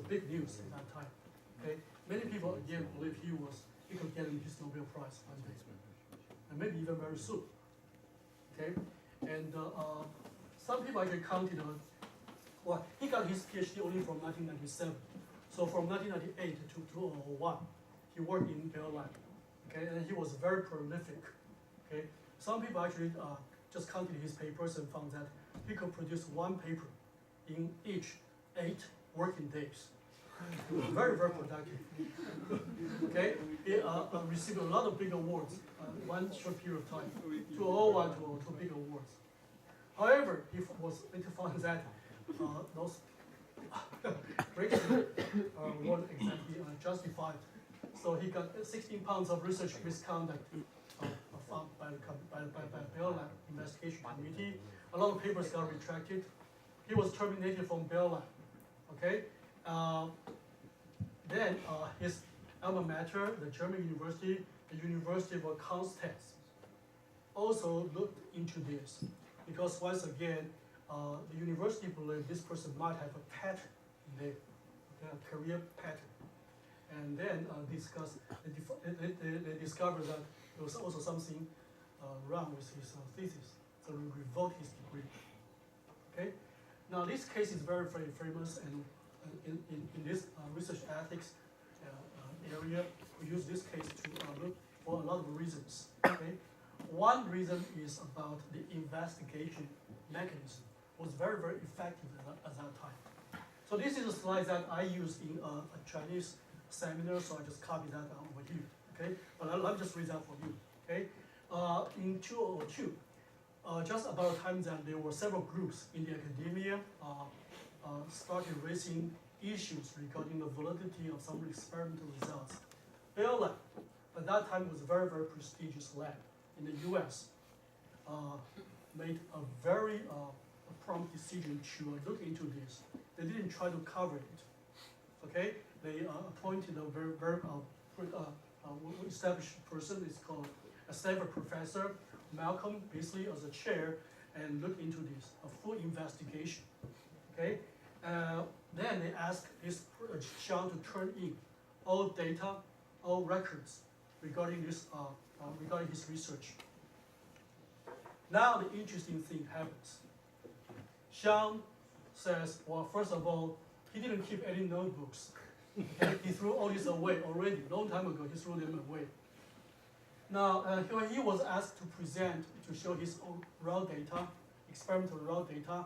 big news at that time. Okay, many people again believe he could get his Nobel Prize one day, and maybe even very soon. Okay, and some people actually counted on. Well, he got his PhD only from 1997. So from 1998 to 2001, he worked in Bell Lab. Okay, and he was very prolific. Okay, some people actually just counted his papers and found that he could produce one paper in each 8 working days. Very, very productive. Okay, he received a lot of big awards one short period of time. 2001 to 2002 big awards. However, he was later found that those breakthroughs weren't exactly justified. So he got 16 pounds of research misconduct found by the Bell Lab investigation committee. A lot of papers got retracted. He was terminated from Bell Lab. Okay. Then his alma mater, the German university, the University of Konstanz, also looked into this because once again, the university believed this person might have a pattern there, okay, a career pattern. And then they discovered that there was also something wrong with his thesis, so they revoked his degree. Okay. Now this case is very, very famous, and in this research ethics area, we use this case to look for a lot of reasons. Okay. One reason is about the investigation mechanism. It was very, very effective at that time. So this is a slide that I used in a Chinese seminar, so I just copied that over here. Okay, but let me just read that for you. Okay, in 2002, just about the time that there were several groups in the academia started raising issues regarding the validity of some experimental results. Bell Lab, at that time, was a very, very prestigious lab in the U.S. Made a very prompt decision to look into this. They didn't try to cover it. Okay, they appointed a very, very established person. It's called a Stanford professor, Malcolm Beasley, as a chair, and looked into this, a full investigation. Okay, then they asked this Schön to turn in all data, all records regarding this, regarding his research. Now the interesting thing happens. Schön says, well, first of all, he didn't keep any notebooks. Okay? He threw all this away already, long time ago, he threw them away. Now, when he was asked to present, to show his own raw data, experimental raw data,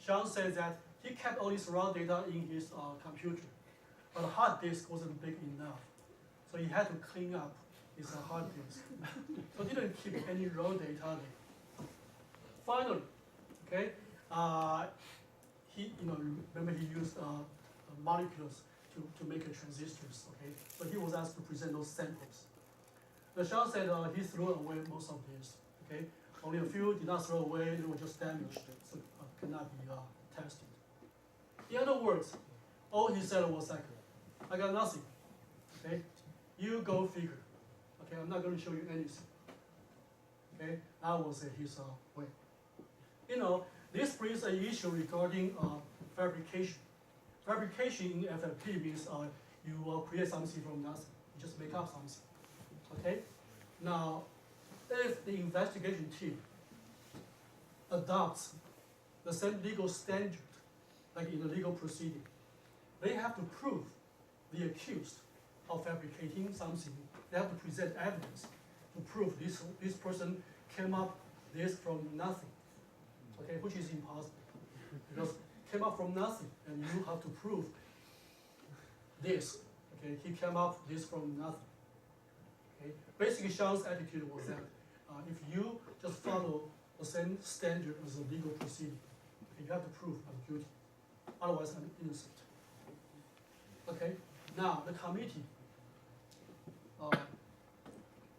Schön said that he kept all this raw data in his computer, but the hard disk wasn't big enough. So he had to clean up his hard disk. So he didn't keep any raw data there. Finally, okay, remember he used molecules to make transistors, okay? So he was asked to present those samples. The Schön said he threw away most of these, okay? Only a few did not throw away, they were just damaged, so cannot be tested. In other words, all he said was like, I got nothing, okay? You go figure, okay? I'm not going to show you anything, okay? That was his way. This brings an issue regarding fabrication. Fabrication in FFP means you create something from nothing. You just make up something. Okay? Now, if the investigation team adopts the same legal standard, like in the legal proceeding, they have to prove the accused of fabricating something. They have to present evidence to prove this person came up this from nothing. Okay, which is impossible, because came up from nothing, and you have to prove this. Okay, he came up this from nothing. Okay, basically, Schön's attitude was that if you just follow the same standard as a legal proceeding, okay, you have to prove I'm guilty, otherwise I'm innocent. Okay, now the committee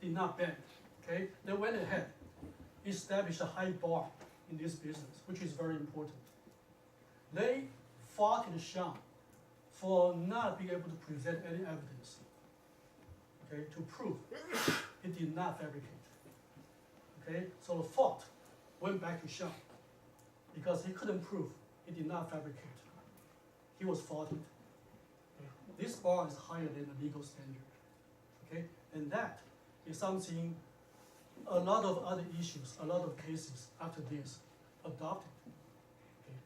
did not bend. Okay, they went ahead, established a high bar in this business, which is very important. They faulted Schön for not being able to present any evidence, okay, to prove he did not fabricate. Okay, so the fault went back to Schön because he couldn't prove he did not fabricate. He was faulted. this bar is higher than the legal standard. Okay, and that is something a lot of other issues, a lot of cases after this adopted. Okay.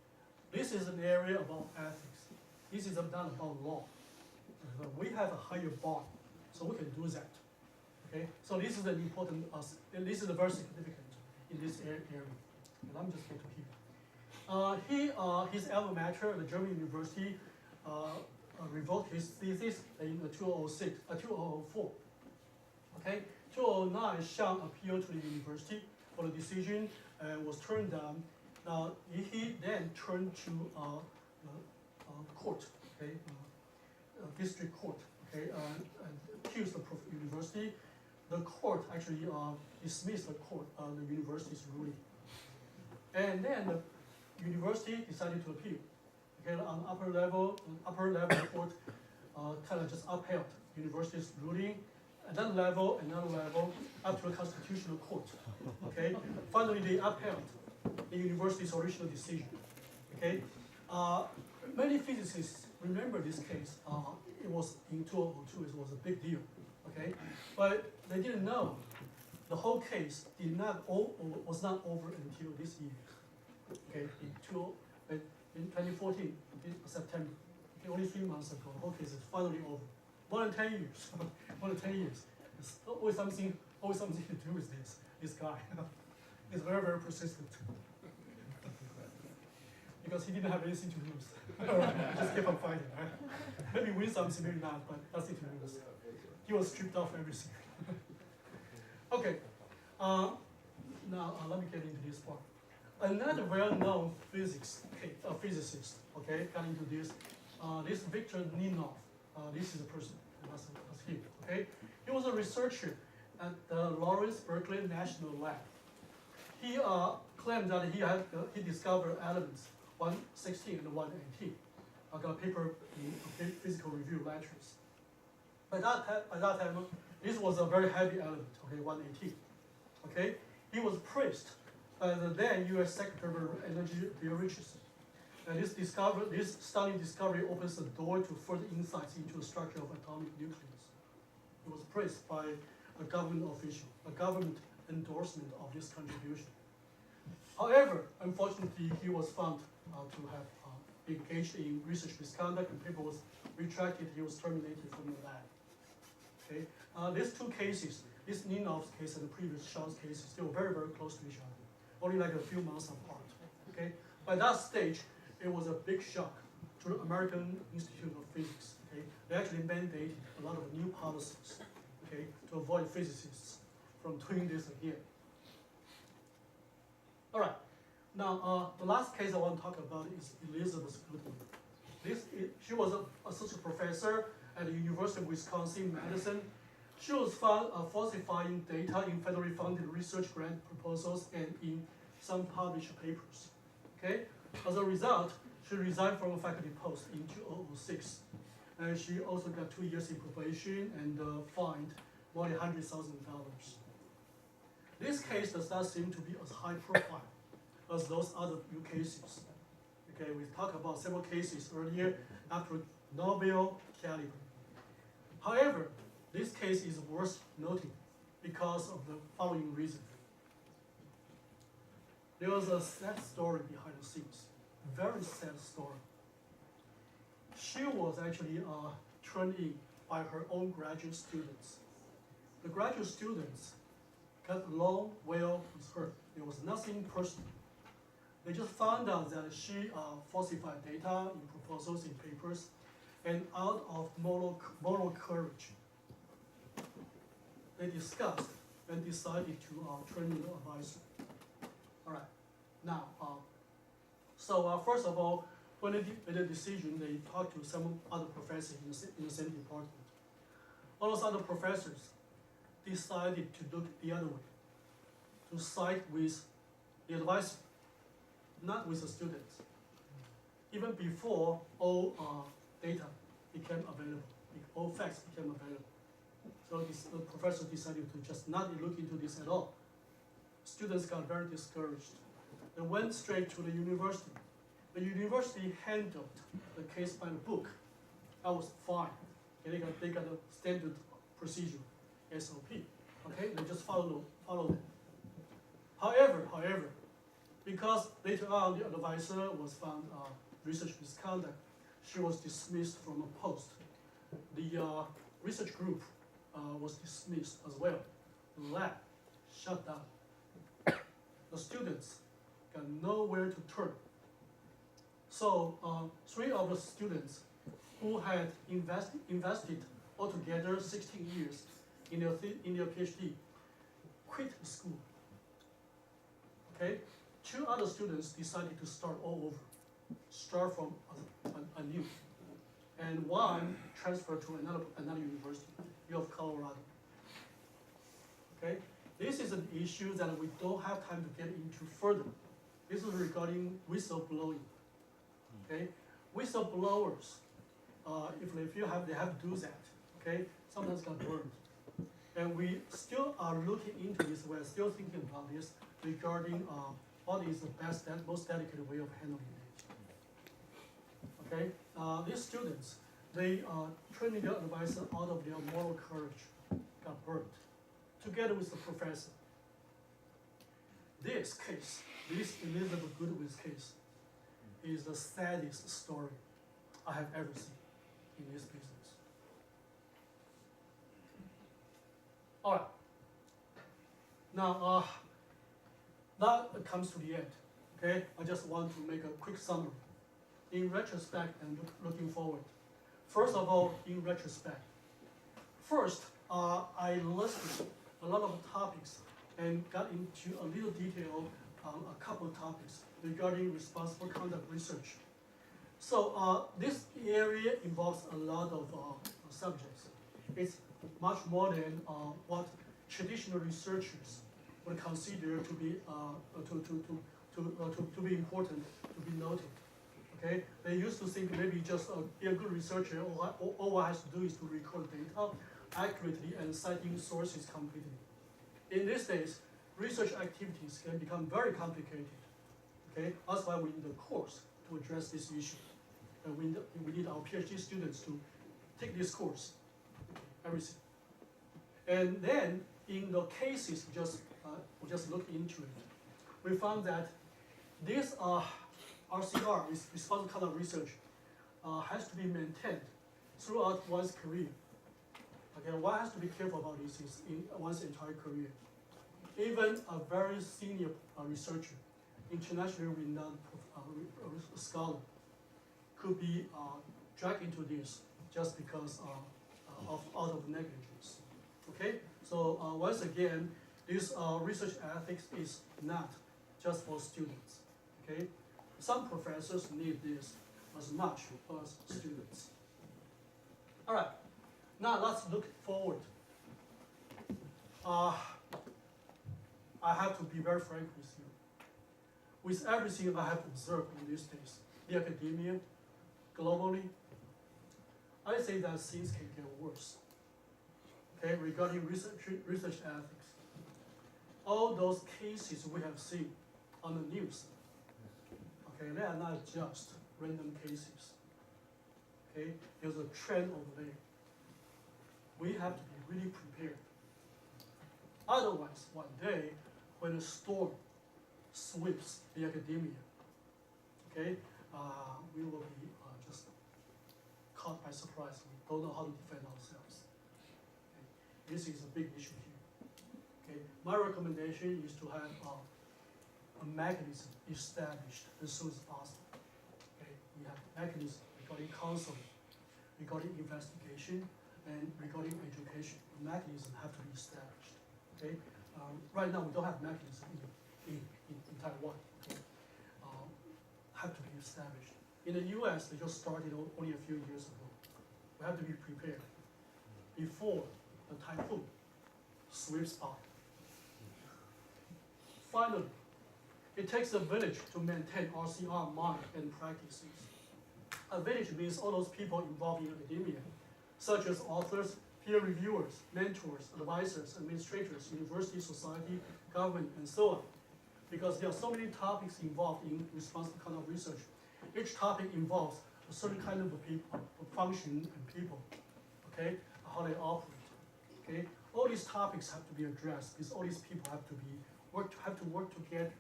This is an area about ethics. This is not about law. We have a higher bar, so we can do that. Okay, so this is an important, this is very significant in this area. And I'm just going to keep. His alma mater, the German university, revoked his thesis in 2004. Okay, 2009, Schön appealed to the university for the decision and was turned down. Now he then turned to court, okay, district court, okay, and accused the university. The court actually dismissed the university's ruling, and then the university decided to appeal. Okay, on upper level court kind of just upheld university's ruling. Another level, up to the constitutional court. Okay, finally they upheld the university's original decision. Okay, many physicists remember this case. It was in 2002. It was a big deal. Okay, but they didn't know the whole case was not over until this year. Okay, in 2014, in September. Okay, only 3 months ago, the whole case is finally over. More than 10 years. More than 10 years. It's always something to do with this guy. He's very, very persistent. Because he didn't have anything to lose. He just kept on fighting. Right? Maybe win something, maybe not, but nothing to lose. He was stripped off everything. Okay. Now let me get into this part. Another well-known physicist, okay, got into this. This Victor Ninov. This is a person. That's him. Okay. He was a researcher at the Lawrence Berkeley National Lab. He claimed that he discovered elements 116 and 118. I got a paper in Physical Review Lectures. By that time, this was a very heavy element. Okay, 118. Okay. He was praised by the then U.S. Secretary of Energy, Bill Richardson. And this stunning discovery opens the door to further insights into the structure of atomic nucleus. It was praised by a government official, a government endorsement of this contribution. However, unfortunately, he was found to have engaged in research misconduct, and paper was retracted. He was terminated from the lab. Okay, these two cases, this Ninov's case and the previous Schön's case, they were very, very close to each other, only like a few months apart. Okay, by that stage, it was a big shock to the American Institute of Physics. Okay, they actually mandated a lot of new policies, okay, to avoid physicists from doing this again. All right. Now, the last case I want to talk about is Elizabeth Goodman. She was an associate professor at the University of Wisconsin-Madison. She was found falsifying data in federally funded research grant proposals and in some published papers. Okay. As a result, she resigned from a faculty post in 2006. And she also got 2 years in probation and fined more than $100,000. This case does not seem to be as high profile as those other few cases. Okay, we talked about several cases earlier after Nobel caliber. However, this case is worth noting because of the following reason. There was a sad story behind the scenes, very sad story. She was actually turned in by her own graduate students. The graduate students got along well with her. There was nothing personal. They just found out that she falsified data in proposals, in papers, and out of moral courage, they discussed and decided to turn in the advisor. All right. Now, first of all, when they made a decision, they talked to some other professors in the same department. All those other professors decided to look the other way, to side with the advisor, not with the students. Even before all data became available, all facts became available. So the professor decided to just not look into this at all. Students got very discouraged. They went straight to the university. The university handled the case by the book. That was fine. Okay, they got a standard procedure, SOP. Okay, they just follow that. However, because later on the advisor was found research misconduct, she was dismissed from a post. The research group was dismissed as well. The lab shut down. The students got nowhere to turn. So 3 of the students who had invested altogether 16 years in their PhD quit the school. Okay, 2 other students decided to start all over, start from anew, and 1 transferred to another university, U of Colorado. Okay, this is an issue that we don't have time to get into further. This is regarding whistleblowing. Okay, whistleblowers, if they have to do that, okay, sometimes got burned. And we still are looking into this. We're still thinking about this regarding what is the best, most dedicated way of handling it. Okay, these students, they training their advisor out of their moral courage, got burned, together with the professor. This case, this Elizabeth Goodwin's case, is the saddest story I have ever seen in this business. All right. Now, that comes to the end. Okay, I just want to make a quick summary. In retrospect and looking forward. First of all, in retrospect. First, I listed a lot of topics and got into a little detail on a couple of topics regarding responsible conduct research. So this area involves a lot of subjects. It's much more than what traditional researchers would consider to be to be important, to be noted. Okay, they used to think maybe just be a good researcher, all one has to do is to record data accurately and citing sources completely. In these days, research activities can become very complicated. Okay, that's why we need a course to address this issue. And we need our PhD students to take this course, everything. And then in the cases we just looked into it, we found that this RCR, responsible conduct research, has to be maintained throughout one's career. Okay, one has to be careful about this in one's entire career. Even a very senior researcher, internationally renowned scholar, could be dragged into this just because out of negligence. Okay, so once again, this research ethics is not just for students. Okay, some professors need this as much as students. All right, now let's look forward. I have to be very frank with you. With everything I have observed in these days, the academia, globally, I say that things can get worse. Okay, regarding research ethics, all those cases we have seen on the news, okay, they are not just random cases. Okay, there's a trend over there. We have to be really prepared. Otherwise, one day, when a storm sweeps the academia, okay, we will be just caught by surprise. We don't know how to defend ourselves. Okay. This is a big issue here. Okay. My recommendation is to have a mechanism established as soon as possible. Okay. We have mechanism regarding counseling, regarding investigation, and regarding education. The mechanism have to be established. Okay. Right now, we don't have mechanism in Taiwan. Okay. Have to be established. In the U.S., they just started only a few years ago. We have to be prepared before the typhoon sweeps by. Finally, it takes a village to maintain RCR mind and practices. A village means all those people involved in academia, such as authors, peer reviewers, mentors, advisors, administrators, university, society, government, and so on. Because there are so many topics involved in responsible conduct research. Each topic involves a certain kind of people, function and people, okay, how they operate, okay. All these topics have to be addressed because all these people have to work together.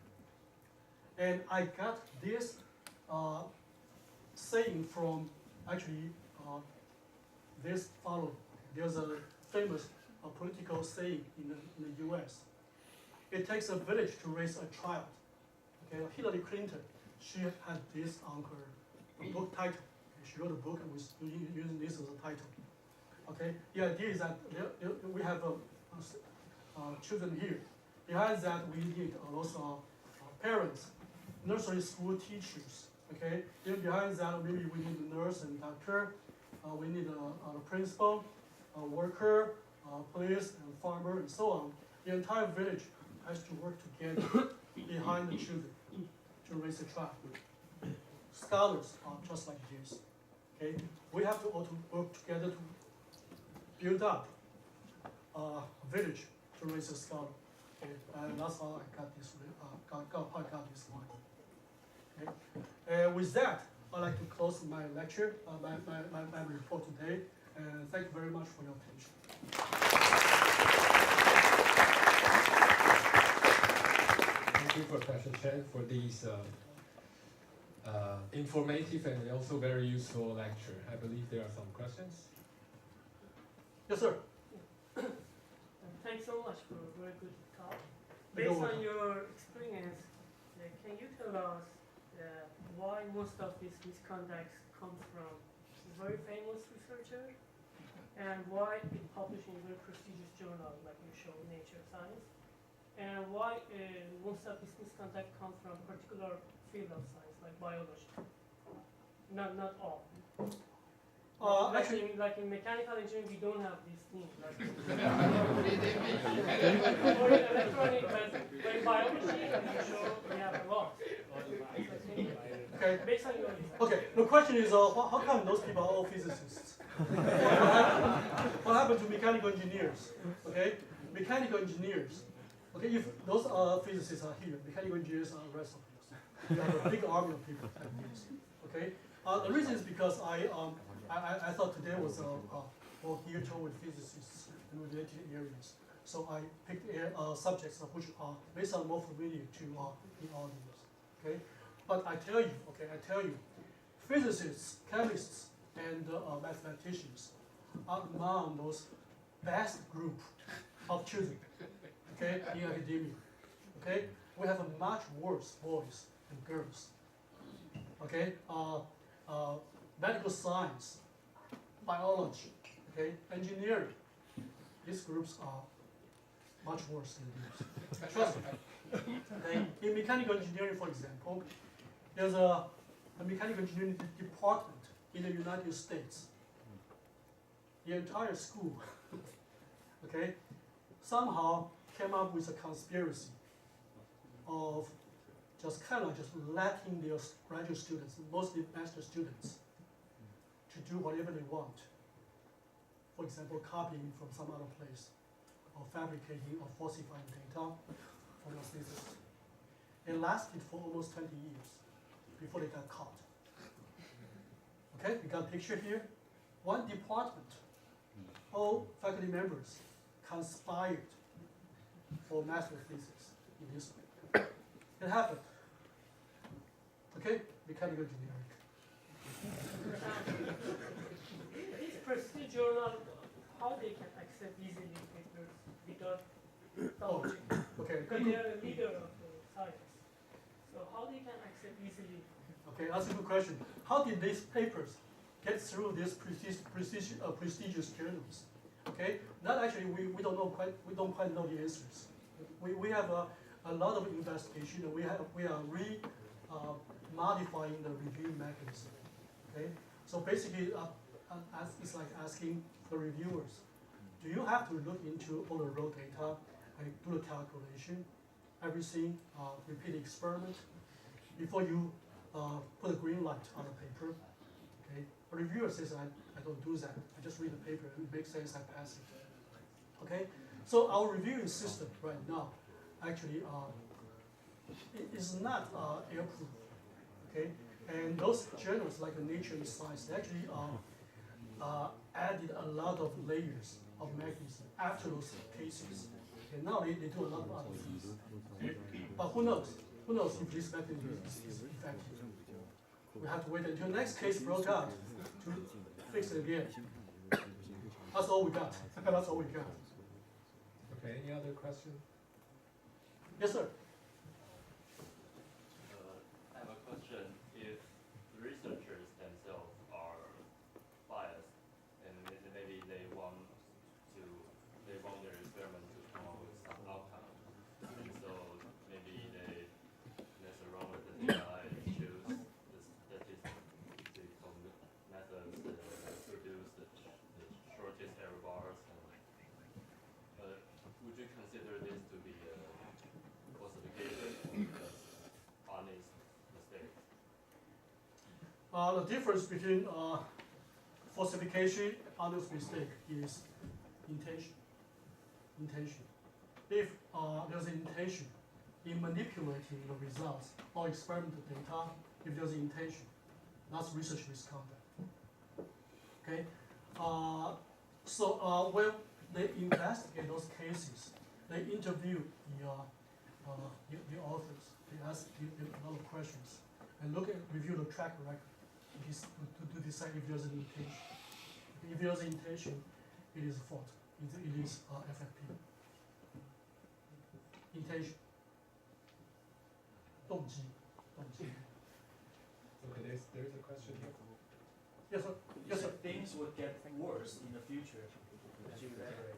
And I got this saying from actually this following. There's a famous political saying in the U.S. It takes a village to raise a child. Okay, Hillary Clinton, she had this on her book title. She wrote a book and was using this as a title. Okay, the idea is that we have children here. Behind that, we need lots of parents, nursery school teachers. Okay, then behind that, maybe we need a nurse and doctor. We need a principal, a worker, police, and farmer, and so on. The entire village has to work together behind the children to raise a child. Scholars are just like this. Okay, we have to all to work together to build up a village to raise a scholar. Okay, and that's how I got this. Got this one. Okay, with that, I'd like to close my lecture, my report today, and thank you very much for your attention. Thank you, Professor Chen, for these informative and also very useful lecture. I believe there are some questions. Yes, sir. Thanks so much for a very good talk. Based on your experience, can you tell us why most of these misconducts come from a very famous researcher, and why it published in a very prestigious journal like you show Nature Science, and why most of this misconduct comes from a particular field of science like biology? Not all. Actually, like in mechanical engineering, we don't have these things. Like or in electronic, but in biology, you show we have a lot. okay. Based on your research. Okay. The question is, how come those people are all physicists? What happened to mechanical engineers? Okay, mechanical engineers. Okay, if those physicists are here, mechanical engineers are the rest of us. We have a big army of people like this. Okay. The reason is because I thought today was more geared toward physicists and related areas. So I picked subjects which are based on more familiar to the audience. Okay, but I tell you, physicists, chemists, and mathematicians are among those best group of children. Okay, in academia. Okay, we have a much worse boys and girls. Okay, medical science, biology, okay, engineering. These groups are much worse than these. Trust me. Okay. In mechanical engineering, for example, there's a mechanical engineering department in the United States. The entire school, okay, somehow came up with a conspiracy of just letting their graduate students, mostly master students, to do whatever they want. For example, copying from some other place, or fabricating or falsifying data for your thesis. It lasted for almost 20 years before they got caught. Okay, we got a picture here. One department, all faculty members conspired for master thesis in this way. It happened. Okay, mechanical engineering. This prestigious journal, how they can accept easily papers without publishing? Okay. They are a leader of the science. So how they can accept easily? Okay, that's a good question. How did these papers get through these prestigious journals? Okay, that actually we don't quite know the answers. We have a lot of investigation. We are modifying the review mechanism. Okay, so basically, it's like asking the reviewers, do you have to look into all the raw data and do the calculation, everything, repeat the experiment before you put a green light on the paper? Okay, the reviewer says I don't do that. I just read the paper. It makes sense. I pass it. Okay, so our reviewing system right now actually it is not airproof. Okay, And those journals, like Nature and Science, they actually added a lot of layers of mechanism after those cases. And now they do a lot of other things. Okay? But who knows? Who knows if this mechanism is effective? We have to wait until the next case broke out to fix it again. That's all we got. That's all we got. Okay, any other question? Yes, sir. I have a question. If researchers themselves are biased, and maybe they want their experiment to come up with some outcome, and so maybe they mess around with the data and choose the statistical methods that produce the shortest error bars. And, would you consider this to be a falsification or just honest mistake? The difference between falsification and honest mistake is intention. Intention. If there's an intention in manipulating the results or experimental data, if there's an intention, that's research misconduct. Okay. So when they investigate those cases, they interview the authors. They ask a lot of questions and review the track record to decide if there's an intention. If there's an intention, it is a fault. It is FFP. Intention. 动机. Okay, there's a question here. Yes, sir. Yes, sir. Things would get worse in the future. Would you elaborate?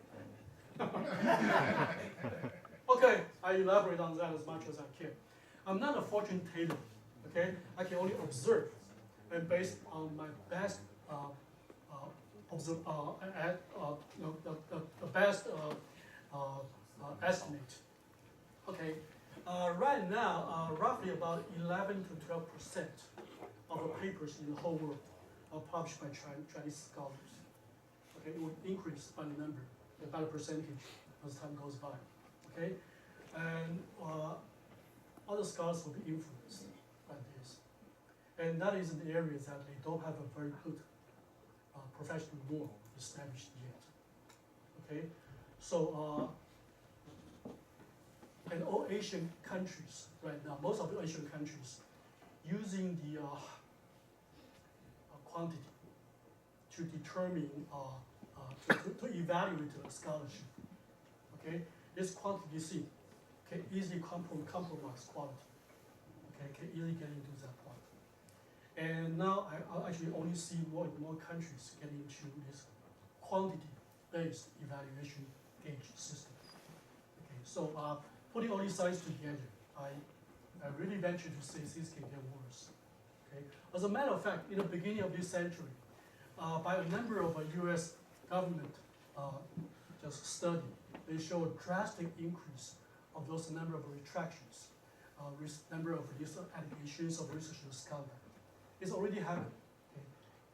Okay, I elaborate on that as much as I can. I'm not a fortune teller, okay? I can only observe, and based on my best the best estimate. Okay, right now, roughly about 11 to 12% of the papers in the whole world are published by Chinese scholars. Okay, it will increase by the number, by the percentage as time goes by. Okay, and other scholars will be influenced by this, and that is an area that they don't have a very good professional law established yet. Okay, so and all Asian countries right now, most of the Asian countries, using the quantity to determine to evaluate the scholarship. Okay, this quantity C can easily compromise quality. Okay, can easily get into that point. And now I actually only see more and more countries getting into this quantity-based evaluation gauge system. Okay, so putting all these sides together, I really venture to say things can get worse. Okay, as a matter of fact, in the beginning of this century, by a number of U.S. government just study, they show a drastic increase of those number of retractions, number of these allegations of research misconduct. It's already happened. Okay?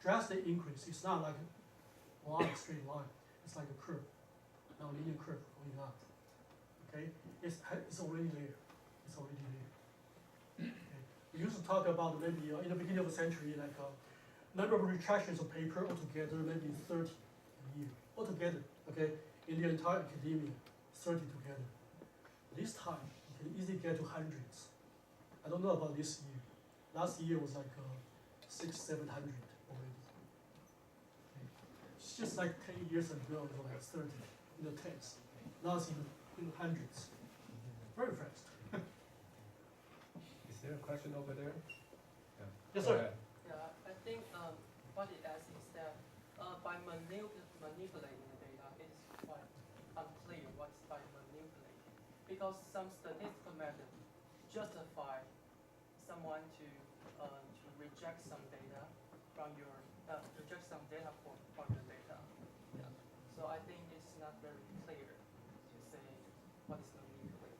Drastic increase. It's not like a line, straight line. It's like a curve, now linear curve going up. Okay, it's already there. It's already there. Okay? We used to talk about maybe in the beginning of the century, like number of retractions of paper altogether, maybe 30 a year altogether. Okay, in the entire academia, 30 together. This time, you can easily get to hundreds. I don't know about this year. Last year was like 600-700 already. Okay. It's just like 10 years ago, it was like 30 in the tens. Now it's in the hundreds. Very fast. Is there a question over there? Yes, Go sir. ahead. Yeah, I think what it asks is that by manipulating the data, it's quite unclear what's by manipulating, because some statistical method justify someone to reject some data from your reject some data from your data. Yeah. So I think it's not very clear to say what is manipulating.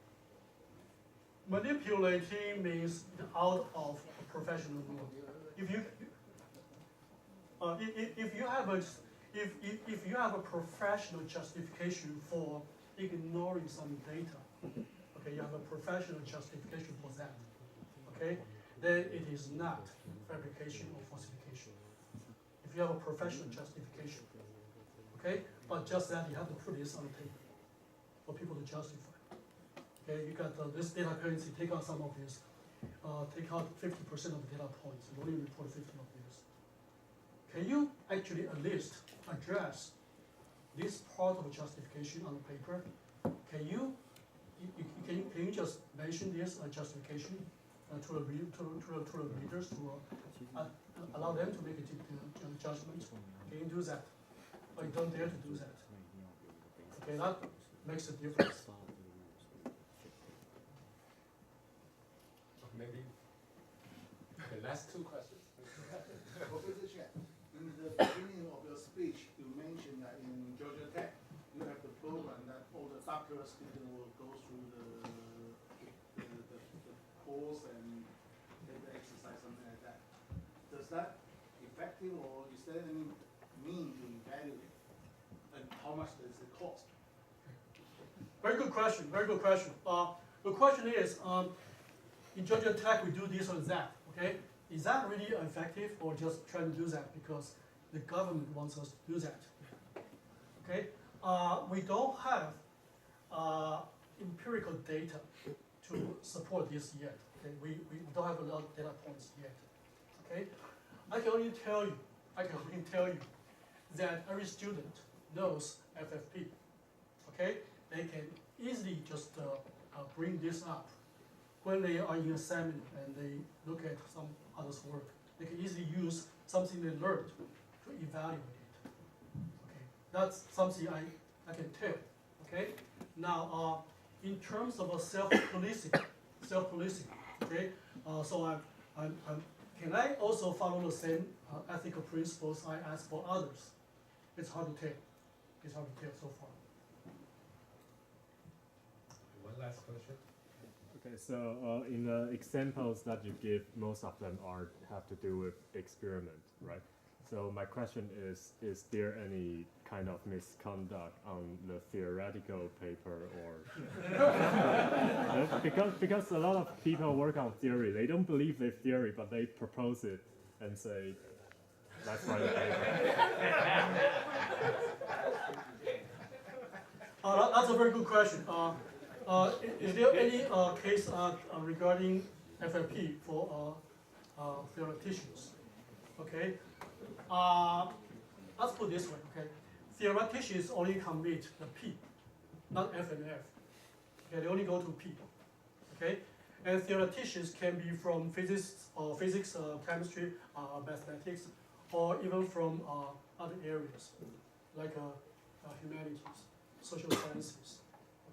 Manipulating means out of professional law. If you have a professional justification for ignoring some data, okay, you have a professional justification for that, okay. then it is not fabrication or falsification. If you have a professional justification, okay? But just that you have to put this on the table for people to justify. Okay, you got this data currency, take out some of this, take out 50% of the data points, and only report 50 of these. Can you actually at least address this part of justification on the paper? Can you just mention this justification to the readers to allow them to make a judgment? Can you do that? But you don't dare to do that. Okay, that makes a difference. Maybe the last two questions. Professor Chen, in the beginning of your speech, you mentioned that in Georgia Tech, you have the program that all the doctoral students will go through the course and take the exercise, something like that. Does that effective, or is there any mean to evaluate? And how much does it cost? Very good question, very good question. The question is, in Georgia Tech, we do this or that, okay? Is that really effective, or just trying to do that because the government wants us to do that? Okay, we don't have empirical data to support this yet. Okay, we don't have a lot of data points yet. Okay, I can only tell you that every student knows FFP. Okay, they can easily just bring this up when they are in a seminar and they look at some other's work. They can easily use something they learned to evaluate it. Okay, that's something I can tell. Okay, now in terms of self-policing, okay, so can I also follow the same ethical principles I ask for others? It's hard to tell. It's hard to tell so far. One last question. Okay, so in the examples that you give, most of them have to do with experiment, right? So my question is there any kind of misconduct on the theoretical paper, or because a lot of people work on theory, they don't believe their theory, but they propose it and say, let's write a paper. That's a very good question. Is there any case regarding FFP for theoreticians? Okay, let's put it this way. Okay, theoreticians only commit the P, not F and F. Okay, they only go to P. Okay, and theoreticians can be from physics, chemistry, mathematics, or even from other areas like humanities, social sciences.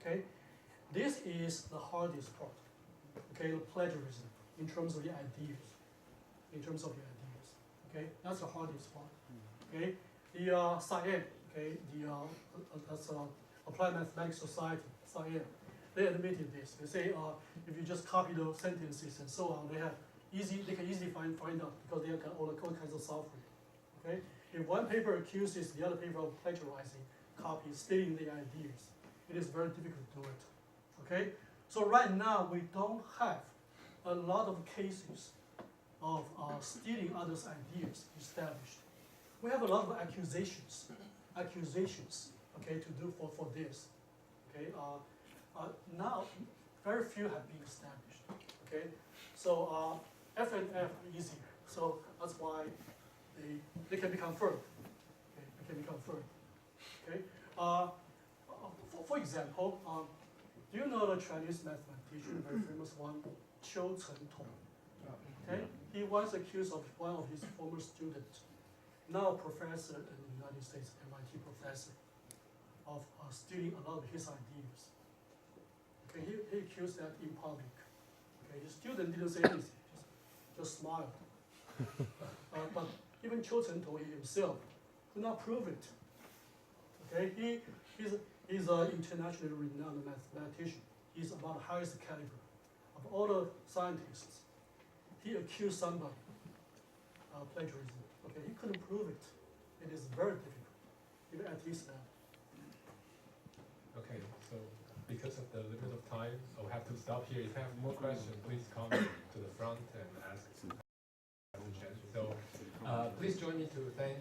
Okay. This is the hardest part, okay, the plagiarism in terms of the ideas, okay, that's the hardest part, okay. The CIAM, okay, that's Applied Mathematics Society, CIAM, they admitted this. They say if you just copy the sentences and so on, they can easily find out because they have got all kinds of software, okay. If one paper accuses the other paper of plagiarizing, copy, stealing the ideas, it is very difficult to do it. Okay, so right now we don't have a lot of cases of stealing others' ideas established. We have a lot of accusations, okay, to do for this. Okay, now very few have been established. Okay, so F and F are easier, so that's why they can be confirmed. Okay, they can be confirmed. Okay, for example. Do you know the Chinese mathematician, very famous one, Ye-Hwa Chen? Okay, he once accused of one of his former students, now a professor in the United States, MIT professor, of stealing a lot of his ideas. Okay, he accused that in public. Okay, his student didn't say anything, just smiled. But even Ye-Hwa Chen himself could not prove it. Okay, he's an internationally renowned mathematician. He's about the highest caliber of all the scientists. He accused somebody of plagiarism. Okay, he couldn't prove it. It is very difficult, even at his level. Okay, so because of the limit of time, I'll have to stop here. If you have more questions, please come to the front and ask Professor Chen. So please join me to thank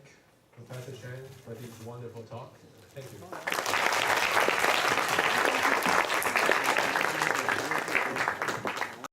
Professor Chen for this wonderful talk. Thank you.